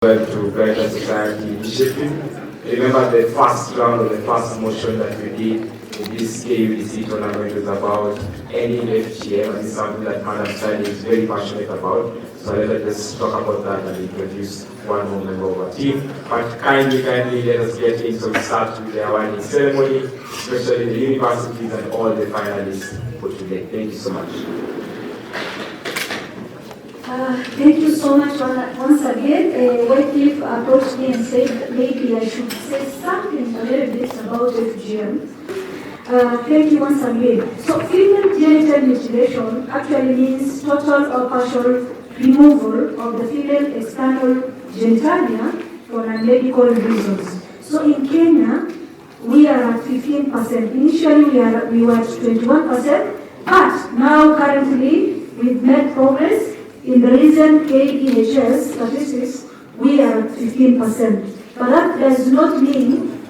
to Brighter Society Initiative. Remember the first round of the first motion that we did in this KUDC tournament was about ending FGM, and this is something that Madam Sadia is very passionate about. So let us just talk about that and introduce one more member of our team. But kindly let us get in, so we start with the awarding ceremony, especially the universities and all the finalists for today. Thank you so much. Thank you so much once again. Wycliffe approached me and said that maybe I should say something a little bit about FGM. Thank you once again. So female genital mutilation actually means total or partial removal of the female external genitalia for non-medical reasons. So in Kenya, we are at 15%. Initially, we were at 21%, but now currently we've made progress. In the recent KEHS statistics, we are at 15%. But that does not mean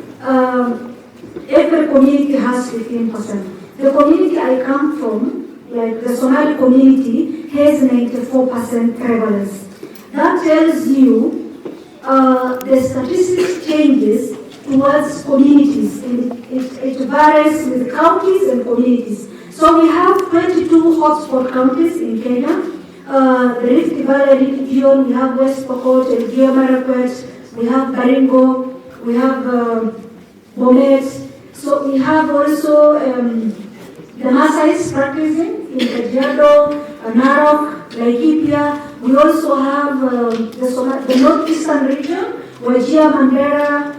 every community has 15%. The community I come from, like the Somali community, has 94% prevalence. That tells you the statistics changes towards communities. It varies with counties and communities. So we have 22 hotspot counties in Kenya. The Rift Valley region, we have West Pokot, Elgeyo Marakwet, we have Baringo, we have Bomet. So we have also the Maasais practicing in Kajiado, Narok, Laikipia. We also have the northeastern region, Wajir, Mandera,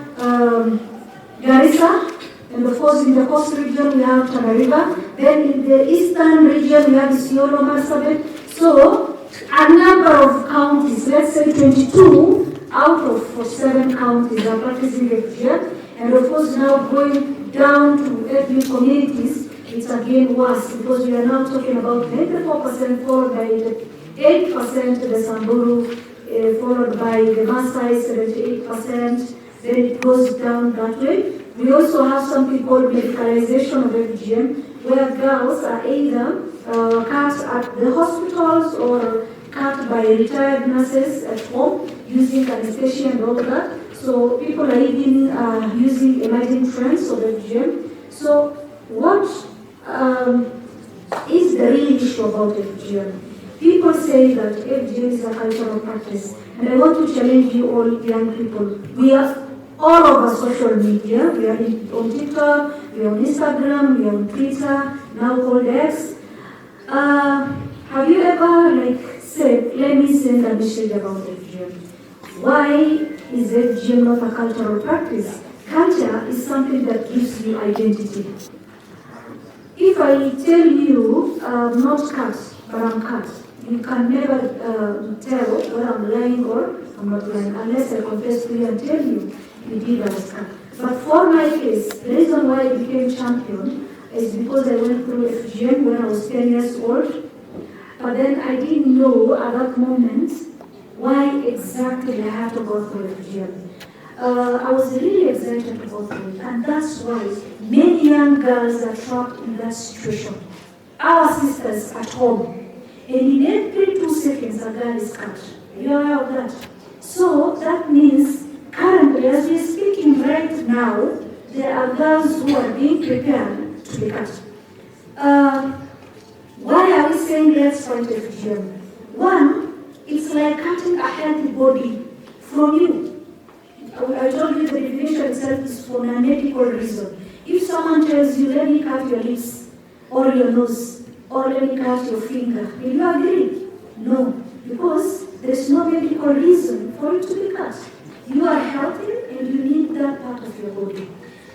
Garissa. And of course, in the coast region, we have Tana River. Then in the eastern region, we have Isiolo, Marsabit. So, a number of counties, let's say 22 out of 47 counties are practicing FGM. And of course, now going down to ethnic communities, it's again worse because we are now talking about 94% followed by the 8% the Samburu, followed by the Maasai, 78%. Then it goes down that way. We also have something called medicalization of FGM, where girls are either cut at the hospitals or cut by retired nurses at home using anesthesia and all that. So people are even using emerging trends of FGM. So what is the real issue about FGM? People say that FGM is a cultural practice, and I want to challenge you all young people. We are all over social media. We are on TikTok, we are on Instagram, we are on Twitter, now called X. Have you ever said, let me send a message about FGM? Why is FGM not a cultural practice? Culture is something that gives you identity. If I tell you I'm not cut, but I'm cut, you can never tell whether I'm lying or I'm not lying, unless I confess to you and tell you did I was cut. But for my case, the reason why I became champion is because I went through FGM when I was 10 years old. But then I didn't know at that moment why exactly I had to go through FGM. I was really excited to go through it, and that's why many young girls are trapped in that situation. Our sisters at home, and in every 2 seconds a girl is cut. Are you aware of that? So that means currently, as we are speaking right now, there are girls who are being prepared to be cut. Why are we saying let's fight FGM? One, it's like cutting a healthy body from you. I told you the definition itself is for a medical reason. If someone tells you, let me cut your lips, or your nose, or let me cut your finger, will you agree? No, because there's no medical reason for it to be cut. You are healthy and you need that part of your body.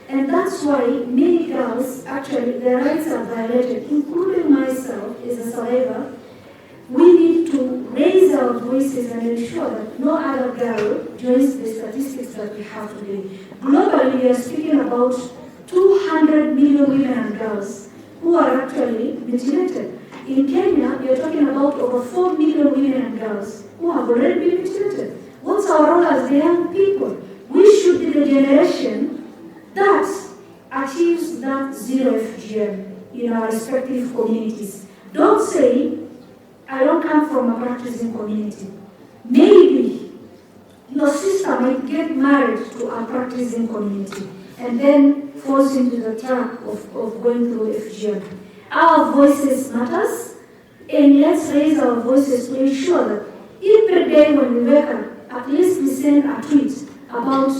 And that's why many girls, actually, their rights are violated, including myself as a survivor. We need to raise our voices and ensure that no other girl joins the statistics that we have today. Globally, we are speaking about 200 million women and girls who are actually mutilated. In Kenya, we are talking about over 4 million women and girls who have already been mutilated. What's our role as the young people? We should be the generation that achieves that zero FGM in our respective communities. Don't say, I don't come from a practicing community. Maybe your sister might get married to a practicing community and then falls into the trap of going through FGM. Our voices matters, and let's raise our voices to ensure that every day when we wake up, at least we send a tweet about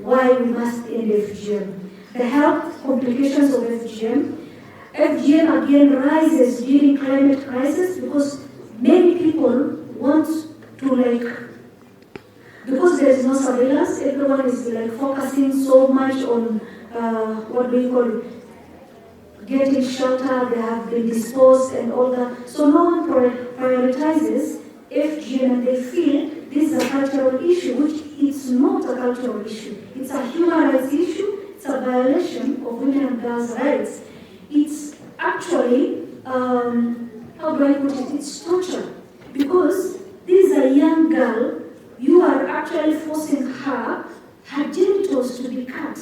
why we must end FGM. The health complications of FGM. FGM again rises during climate crisis because many people want to because there is no surveillance, everyone is focusing so much on what do you call it? Getting shelter, they have been disposed and all that. So no one prioritizes FGM and they feel this is a cultural issue, which it's not a cultural issue. It's a human rights issue, it's a violation of women and girls' rights. It's actually, how do I put it? It's torture. Because this is a young girl, you are actually forcing her genitals to be cut.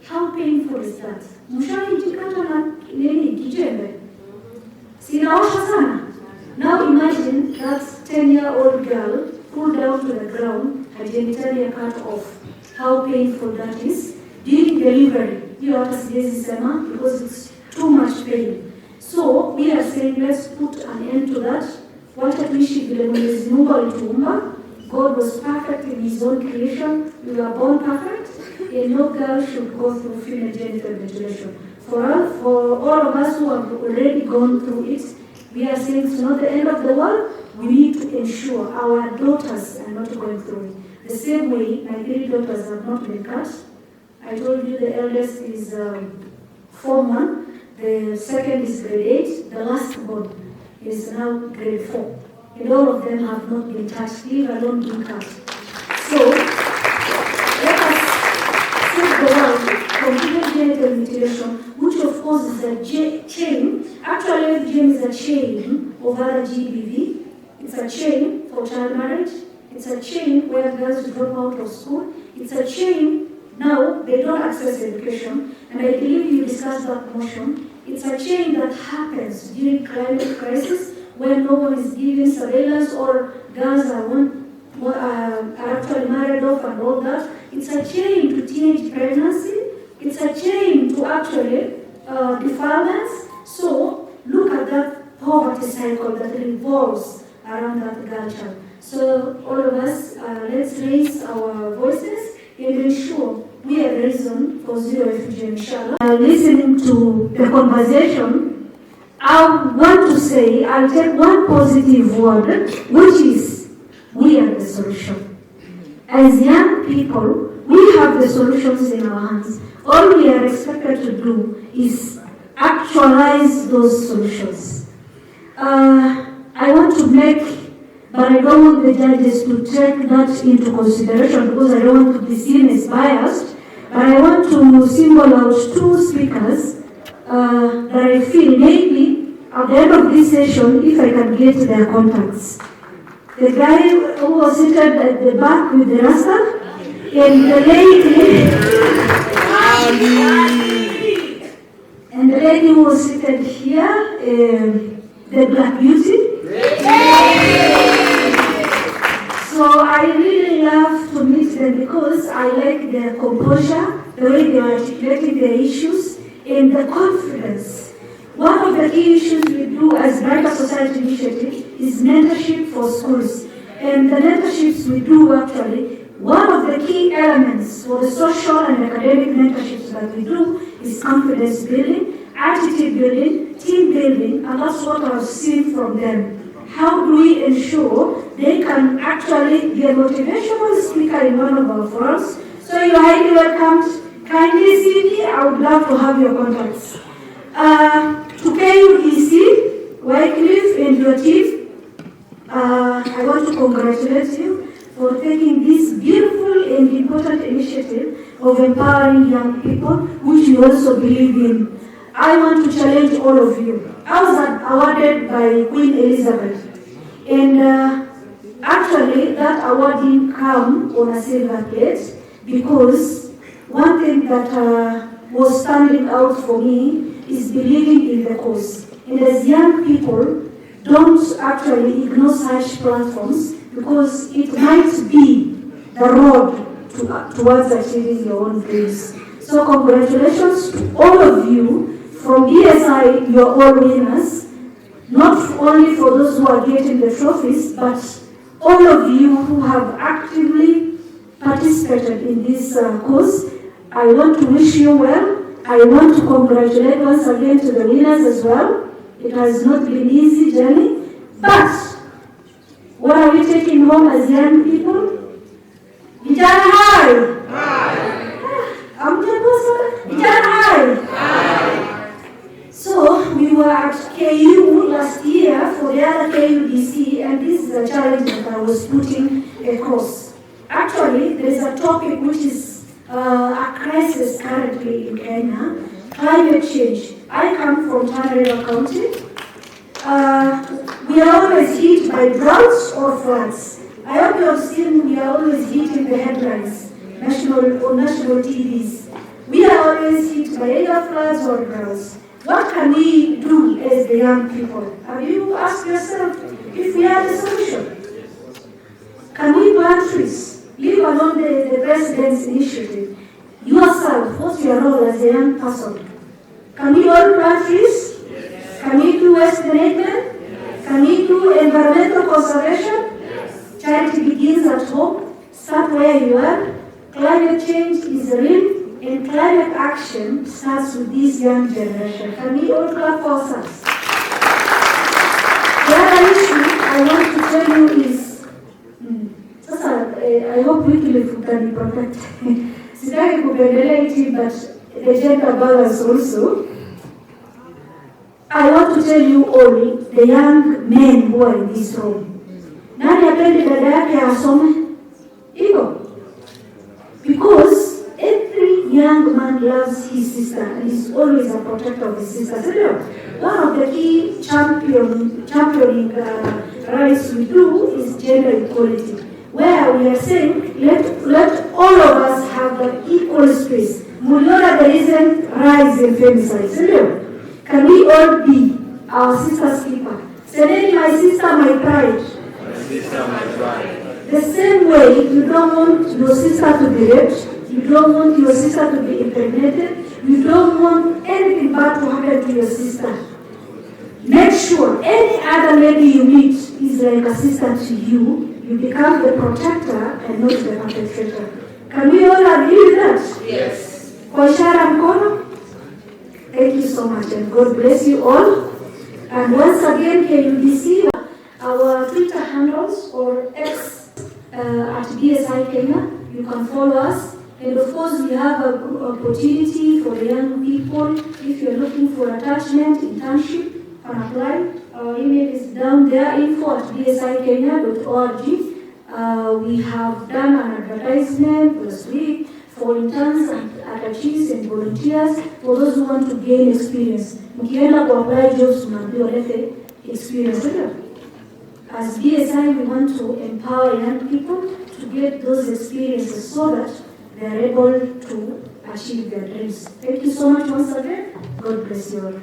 How painful is that? Mshaijikata na nini kijembe. Sinaosha sana. Now imagine that 10-year-old girl pulled down to the ground, her genitalia cut off. How painful that is. During delivery, you have to because it's too much pain. So we are saying let's put an end to that. God was perfect in his own creation. We were born perfect, and no girl should go through female genital mutilation. For all of us who have already gone through it, we are saying it's not the end of the world. We need to ensure our daughters are not going through it. The same way, my 3 daughters have not been cut. I told you the eldest is Form 1, the second is grade 8, the last born is now grade 4. And all of them have not been touched, leave alone being cut. So, let us save the world from female genital mutilation, which of course is a chain. Actually, FGM is a chain of other GBV. It's a chain for child marriage. It's a chain where girls drop out of school. It's a chain now they don't access education. And I believe you discussed that motion. It's a chain that happens during climate crisis when no one is giving surveillance or girls are actually married off and all that. It's a chain to teenage pregnancy. It's a chain to actually defilements. So look at that poverty cycle that revolves around that girl child. So all of us, let's raise our voices and ensure we are reason for zero FGM, inshallah. Listening to the conversation, I want to say, I'll take one positive word, which is, we are the solution. As young people, we have the solutions in our hands. All we are expected to do is actualize those solutions. I want to make, but I don't want the judges to take that into consideration because I don't want to be seen as biased, but I want to single out 2 speakers that I feel maybe at the end of this session, if I can get their contacts. The guy who was seated at the back with the rasta, and the lady who was seated here, the Black Beauty. So I really love to meet them because I like their composure, the way they are articulating their issues, and the confidence. One of the key issues we do as Brighter Society Initiative is mentorship for schools. And the mentorships we do actually, one of the key elements for the social and academic mentorships that we do is confidence building, attitude building, team building, and that's what I've seen from them. How do we ensure they can actually be a motivational speaker in one of our forums? So you're highly welcome. Kindly see me. I would love to have your contacts. To KUDC, Wycliffe and your chief, I want to congratulate you for taking this beautiful and important initiative of empowering young people, which you also believe in. I want to challenge all of you. I was awarded by Queen Elizabeth, and actually that award didn't come on a silver plate because one thing that was standing out for me is believing in the cause. And as young people, don't actually ignore such platforms because it might be the road towards achieving your own dreams. So congratulations to all of you. From BSI, you're all winners, not only for those who are getting the trophies, but all of you who have actively participated in this course. I want to wish you well. I want to congratulate once again to the winners as well. It has not been an easy journey, but what are we taking home as young people? Vijana hai! Vijana hai! So we were at KU last year for the other KUDC, and this is a challenge that I was putting across. Actually, there is a topic which is a crisis currently in Kenya, climate change. I come from Tana River County. We are always hit by droughts or floods. I hope you have seen we are always hit in the headlines, national TVs. We are always hit by either floods or droughts. What can we do as the young people? Have you asked yourself if we have a solution? Can we plant trees? Leave alone the President's initiative. Yourself, what's your role as a young person? Can we all plant trees? Yes. Can we do waste management? Yes. Can we do environmental conservation? Yes. Charity begins at home. Start where you are. Climate change is real, and climate action starts with this young generation. Can we all clap for ourselves? The other issue I want to tell you is, I hope we can protect. Sitaki kupendelea iti, but the gender balance also. I want to tell you all, the young men who are in this room. Nani apendi dada yake asome? Iko. Because every young man loves his sister and is always a protector of his sister. So, one of the key championing rights we do is gender equality, where we are saying let all of us have the equal space. Muliona there isn't rise in femicide. Can we all be our sister's keeper? Say, my sister, my pride. My sister, my pride. The same way, you don't want your sister to be raped, you don't want your sister to be impregnated, you don't want anything bad to happen to your sister. Make sure any other lady you meet is like a sister to you. You become the protector and not the perpetrator. Can we all agree with that? Yes. Kwa ishara mkono? Thank you so much, and God bless you all. And once again, KUDC, our Twitter handles or X at BSI Kenya, you can follow us. And of course, we have an opportunity for the young people. If you're looking for attachment, internship, you can apply. Our email is down there, info@bsikenya.org. We have done an advertisement last week for interns and attachees and volunteers for those who want to gain experience. Mkienda to apply jobs, mnaambiwa lete experience. As BSI, we want to empower young people to get those experiences so that they are able to achieve their dreams. Thank you so much once again. God bless you all.